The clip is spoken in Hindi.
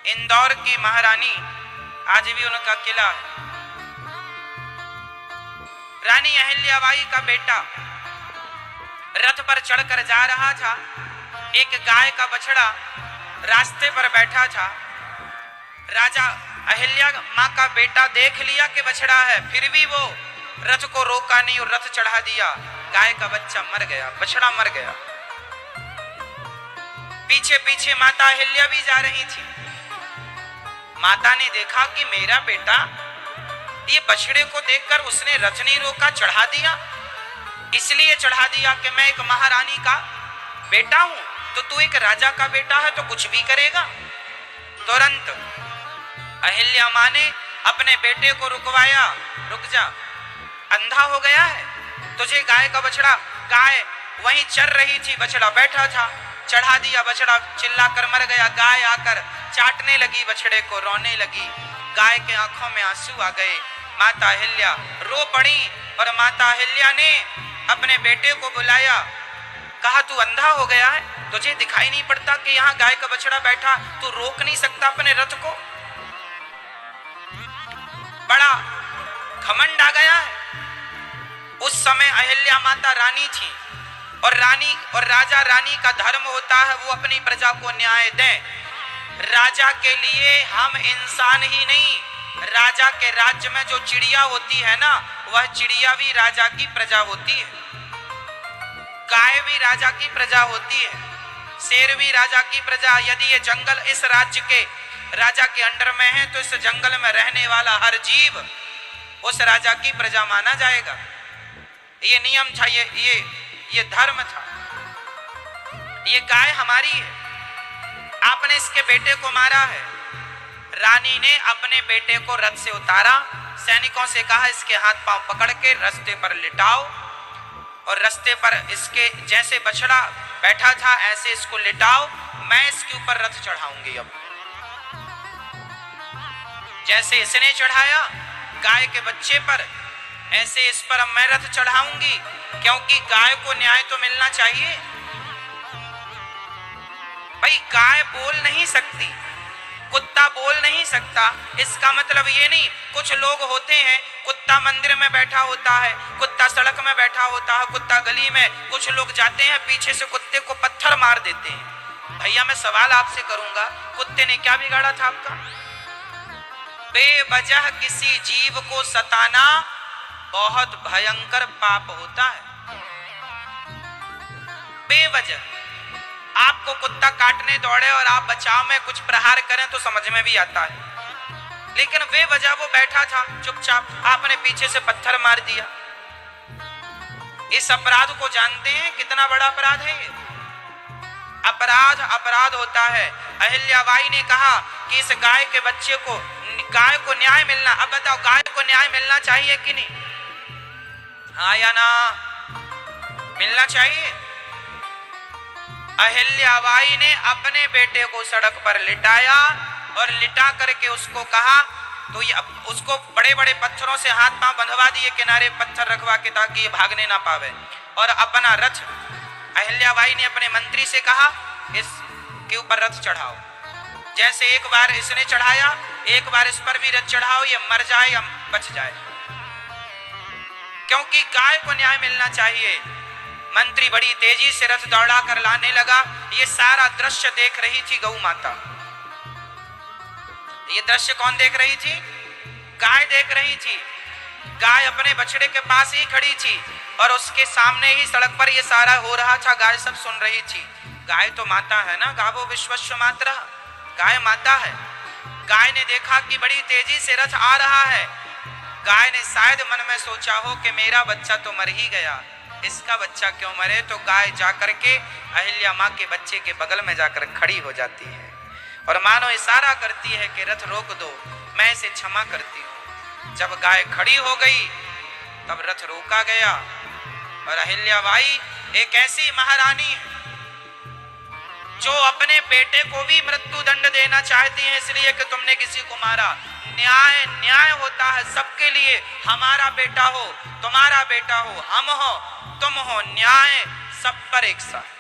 इंदौर की महारानी, आज भी उनका किला है। रानी अहिल्याबाई का बेटा रथ पर चढ़कर जा रहा था। एक गाय का बछड़ा रास्ते पर बैठा था। राजा अहिल्या माँ का बेटा देख लिया कि बछड़ा है, फिर भी वो रथ को रोका नहीं और रथ चढ़ा दिया। गाय का बच्चा मर गया, बछड़ा मर गया। पीछे पीछे माता अहिल्या भी जा रही थी। माता ने देखा कि मेरा बेटा, ये बछड़े को देखकर उसने रथ नहीं रोका, चढ़ा दिया। इसलिए चढ़ा दिया कि मैं एक महारानी का बेटा हूं, तो तू एक राजा का बेटा है तो कुछ भी करेगा। तुरंत अहिल्या मां ने अपने बेटे को रुकवाया, रुक जा, अंधा हो गया है, तुझे गाय का बछड़ा, गाय वहीं चर रही थी, बछड़ा बैठा था, चढ़ा दिया, बछड़ा चिल्लाकर मर गया। गाय आकर चाटने लगी बछड़े को, रोने लगी। गाय के आंखों में आंसू आ गए। माता अहिल्या रो पड़ी और माता अहिल्या ने अपने बेटे को बुलाया, कहा तू अंधा हो गया है, तुझे दिखाई नहीं पड़ता कि यहाँ गाय का बछड़ा बैठा, तू रोक नहीं सकता अपने रथ को? बड़ा घमंड आ गया है। उस समय अहिल्या माता रानी थी और रानी और राजा रानी का धर्म होता है वो अपनी प्रजा को न्याय दें। राजा के लिए हम इंसान ही नहीं, राजा के राज्य में जो चिड़िया होती है ना, वह चिड़िया भी राजा की प्रजा होती है, गाय भी राजा की प्रजा होती है, शेर भी राजा की प्रजा। यदि ये जंगल इस राज्य के राजा के अंडर में है तो इस जंगल में रहने वाला हर जीव उस राजा की प्रजा माना जाएगा। ये नियम था, ये धर्म था। ये गाय हमारी है, आपने इसके बेटे को मारा है। रानी ने अपने बेटे को रथ से उतारा, सैनिकों से कहा इसके हाथ पांव पकड़ के रास्ते पर लिटाओ और रास्ते पर इसके जैसे बछड़ा बैठा था ऐसे इसको लिटाओ, मैं इसके ऊपर रथ चढ़ाऊंगी। अब जैसे इसने चढ़ाया गाय के बच्चे पर, ऐसे इस पर अब मैं रथ चढ़ाऊंगी, क्योंकि गाय को न्याय तो मिलना चाहिए। भाई गाय बोल नहीं सकती, कुत्ता बोल नहीं सकता, इसका मतलब ये नहीं। कुछ लोग होते हैं, कुत्ता मंदिर में बैठा होता है, कुत्ता सड़क में बैठा होता है, कुत्ता गली में, कुछ लोग जाते हैं पीछे से कुत्ते को पत्थर मार देते हैं। भैया मैं सवाल आपसे करूंगा, कुत्ते ने क्या बिगाड़ा था आपका? बेवजह किसी जीव को सताना बहुत भयंकर पाप होता है। बेवजह आपको कुत्ता काटने दौड़े और आप बचाव में कुछ प्रहार करें तो समझ में भी आता है, लेकिन बेवजह वो बैठा था चुपचाप, आपने पीछे से पत्थर मार दिया। इस अपराध को जानते हैं कितना बड़ा अपराध है ये? अपराध अपराध होता है। अहिल्याबाई ने कहा कि इस गाय के बच्चे को, गाय को न्याय मिलना। अब बताओ गाय को न्याय मिलना चाहिए कि नहीं? हाँ या ना? मिलना चाहिए। अहिल्याबाई ने अपने बेटे को सड़क पर लिटाया और लिटा करके उसको कहा, तो ये उसको बड़े बड़े पत्थरों से हाथ पांव बंधवा दिए, किनारे पत्थर रखवा के, ताकि ये भागने ना पावे। और अपना रथ अहिल्याबाई ने अपने मंत्री से कहा इसके ऊपर रथ चढ़ाओ। जैसे एक बार इसने चढ़ाया, एक बार इस पर भी रथ चढ़ाओ, ये मर जाए या बच जाए, क्योंकि गाय को न्याय मिलना चाहिए। मंत्री बड़ी तेजी से रथ दौड़ा कर लाने लगा। ये सारा दृश्य देख रही थी गौ माता। ये दृश्य कौन देख रही थी? गाय देख रही थी। गाय अपने बछड़े के पास ही खड़ी थी और उसके सामने ही सड़क पर ये सारा हो रहा था, गाय सब सुन रही थी। गाय तो माता है ना, गावो विश्वस्य मातरः, गाय माता है। गाय ने देखा कि बड़ी तेजी से रथ आ रहा है। गाय ने शायद मन में सोचा हो कि मेरा बच्चा तो मर ही गया, इसका बच्चा क्यों मरे। तो गाय जाकर के अहिल्या माँ के बच्चे के बगल में जाकर खड़ी हो जाती है और मानो इशारा करती है कि रथ रोक दो, मैं इसे क्षमा करती हूँ। जब गाय खड़ी हो गई तब रथ रोका गया। और अहिल्याबाई एक ऐसी महारानी है जो अपने बेटे को भी मृत्यु दंड देना चाहती है, इसलिए कि तुमने किसी को मारा। न्याय न्याय होता है सबके लिए। हमारा बेटा हो, तुम्हारा बेटा हो, हम हो, तुम हो, न्याय सब पर एक साथ।